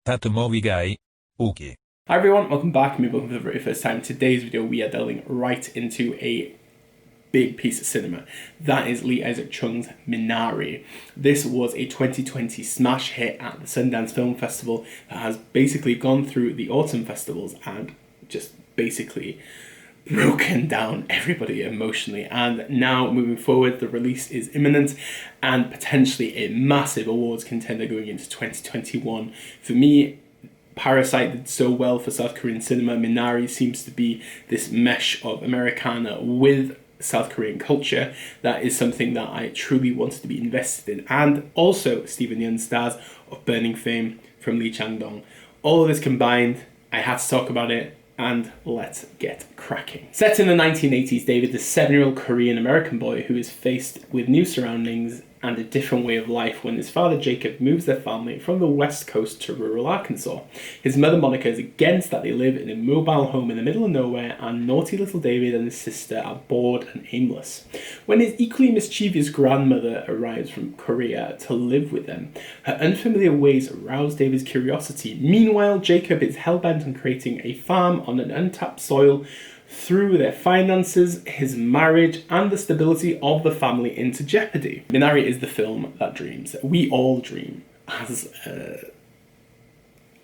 thatmovieguyUK. Hi everyone, welcome back. Maybe welcome for the very first time. In today's video, we are delving right into a big piece of cinema. That is Lee Isaac Chung's Minari. This was a 2020 smash hit at the Sundance Film Festival that has basically gone through the autumn festivals and just basically broken down everybody emotionally. And now moving forward, the release is imminent and potentially a massive awards contender going into 2021. For me, Parasite did so well for South Korean cinema. Minari seems to be this mesh of Americana with South Korean culture. That is something that I truly wanted to be invested in. And also Steven Yeun stars of Burning fame from Lee Chang-dong. All of this combined, I had to talk about it, and let's get cracking. Set in the 1980s, David, the 7-year-old Korean-American boy who is faced with new surroundings and a different way of life when his father Jacob moves their family from the west coast to rural Arkansas. His mother Monica is against that they live in a mobile home in the middle of nowhere, and naughty little David and his sister are bored and aimless. When his equally mischievous grandmother arrives from Korea to live with them, her unfamiliar ways arouse David's curiosity. Meanwhile, Jacob is hell-bent on creating a farm on an untapped soil through their finances, his marriage, and the stability of the family into jeopardy. Minari is the film that dreams. We all dream as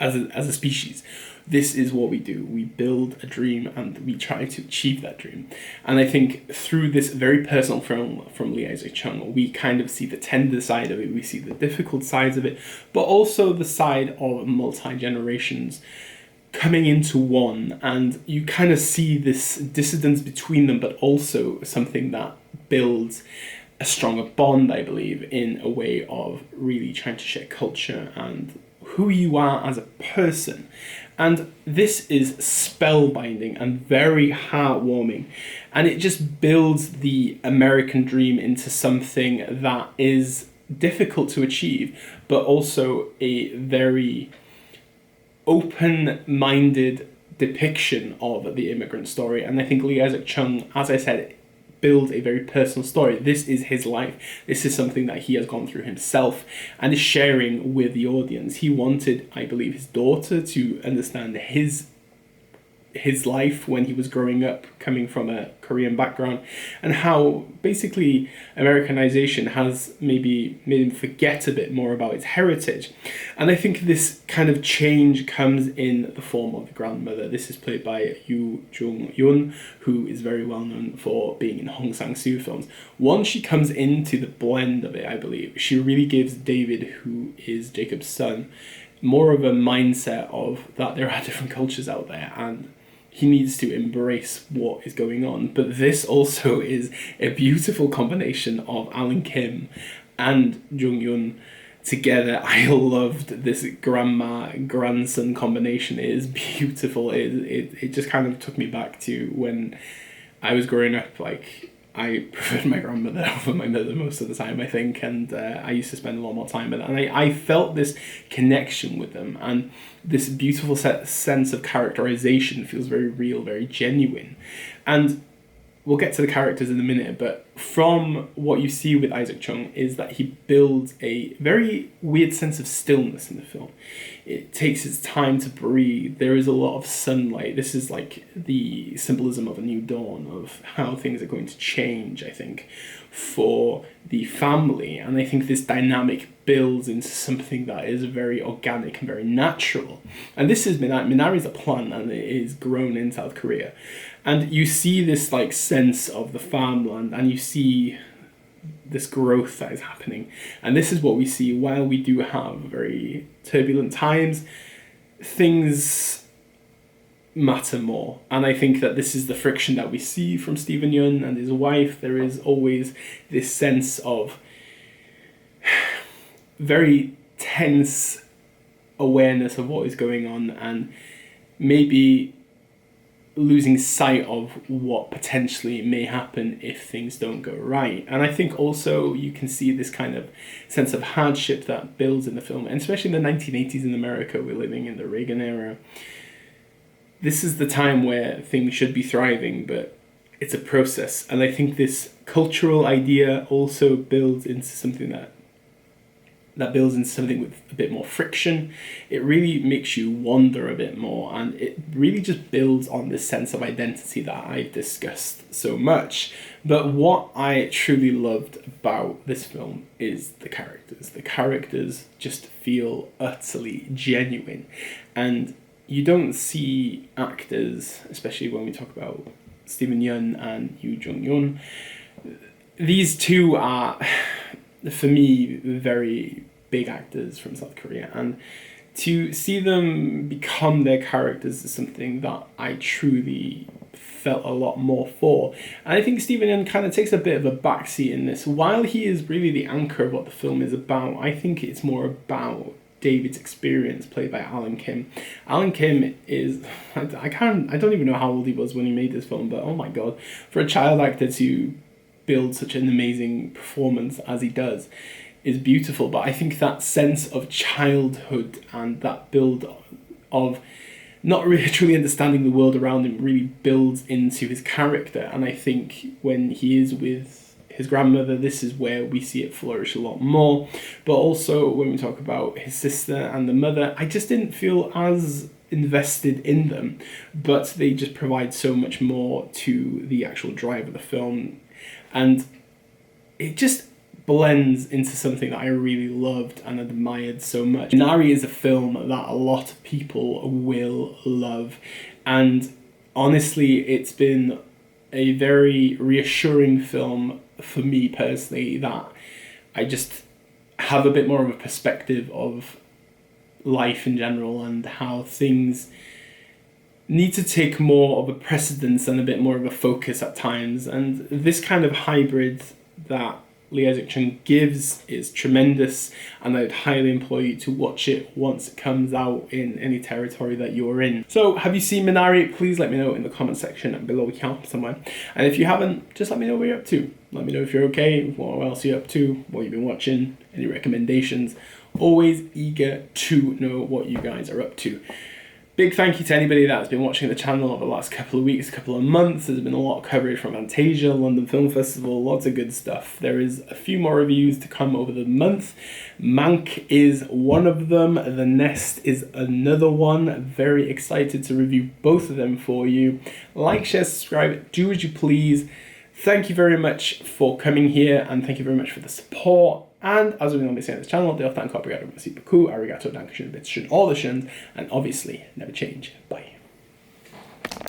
a species. This is what we do. We build a dream and we try to achieve that dream. And I think through this very personal film from Lee Isaac Chung, we kind of see the tender side of it, we see the difficult sides of it, but also the side of multi-generations coming into one, and you kind of see this dissonance between them, but also something that builds a stronger bond, I believe, in a way of really trying to share culture and who you are as a person. And this is spellbinding and very heartwarming, and it just builds the American dream into something that is difficult to achieve, but also a very open-minded depiction of the immigrant story. And I think Lee Isaac Chung, as I said, builds a very personal story. This is his life. This is something that he has gone through himself and is sharing with the audience. He wanted, I believe, his daughter to understand his life when he was growing up, coming from a Korean background, and how basically Americanization has maybe made him forget a bit more about his heritage. And I think this kind of change comes in the form of the grandmother. This is played by Yeun, who is very well known for being in Hong Sang-soo films. Once she comes into the blend of it, I believe, she really gives David, who is Jacob's son, more of a mindset of that there are different cultures out there and he needs to embrace what is going on. But this also is a beautiful combination of Alan Kim and Jung Yoon together. I loved this grandma-grandson combination. It is beautiful. It just kind of took me back to when I was growing up. Like, I preferred my grandmother over my mother most of the time, I think, and I used to spend a lot more time with her. And I felt this connection with them, and this beautiful sense of characterization feels very real, very genuine. And we'll get to the characters in a minute, but from what you see with Isaac Chung is that he builds a very weird sense of stillness in the film. It takes its time to breathe. There is a lot of sunlight. This is like the symbolism of a new dawn, of how things are going to change, I think, for the family. And I think this dynamic builds into something that is very organic and very natural. And this is Minari is a plant, and it is grown in South Korea. And you see this like sense of the farmland, and you see this growth that is happening. And this is what we see while we do have very turbulent times. Things matter more. And I think that this is the friction that we see from Steven Yeun and his wife. There is always this sense of very tense awareness of what is going on, and maybe losing sight of what potentially may happen if things don't go right. And I think also you can see this kind of sense of hardship that builds in the film, and especially in the 1980s in America. We're living in the Reagan era. This is the time where things should be thriving, but it's a process. And I think this cultural idea also builds into something that that builds into something with a bit more friction. It really makes you wonder a bit more, and it really just builds on this sense of identity that I've discussed so much. But what I truly loved about this film is the characters. The characters just feel utterly genuine, and you don't see actors, especially when we talk about Steven Yeun and Yeun. These two are, for me, very big actors from South Korea, and to see them become their characters is something that I truly felt a lot more for. And I think Steven Yeun kind of takes a bit of a backseat in this. While he is really the anchor of what the film is about, I think it's more about David's experience, played by Alan Kim. Alan Kim is, I don't even know how old he was when he made this film, but oh my god, for a child actor to build such an amazing performance as he does is beautiful. But I think that sense of childhood and that build of not really truly understanding the world around him really builds into his character. And I think when he is with his grandmother, this is where we see it flourish a lot more. But also when we talk about his sister and the mother, I just didn't feel as invested in them, but they just provide so much more to the actual drive of the film, and it just blends into something that I really loved and admired so much. Minari is a film that a lot of people will love, and honestly it's been a very reassuring film for me personally, that I just have a bit more of a perspective of life in general and how things need to take more of a precedence and a bit more of a focus at times. And this kind of hybrid that Lee Isaac-Chung gives is tremendous, and I'd highly implore you to watch it once it comes out in any territory that you're in. So have you seen Minari? Please let me know in the comment section below here somewhere. And if you haven't, just let me know what you're up to. Let me know if you're okay, what else you're up to, what you've been watching, any recommendations. Always eager to know what you guys are up to. Big thank you to anybody that's been watching the channel over the last couple of weeks, couple of months. There's been a lot of coverage from Fantasia, London Film Festival, lots of good stuff. There is a few more reviews to come over the month. Mank is one of them. The Nest is another one. Very excited to review both of them for you. Like, share, subscribe, do as you please. Thank you very much for coming here, and thank you very much for the support. And as we normally say on this channel, det är ofta en copyright of merci beaucoup, arigato, dankeschön, bitteschön, all the shuns, and obviously never change. Bye.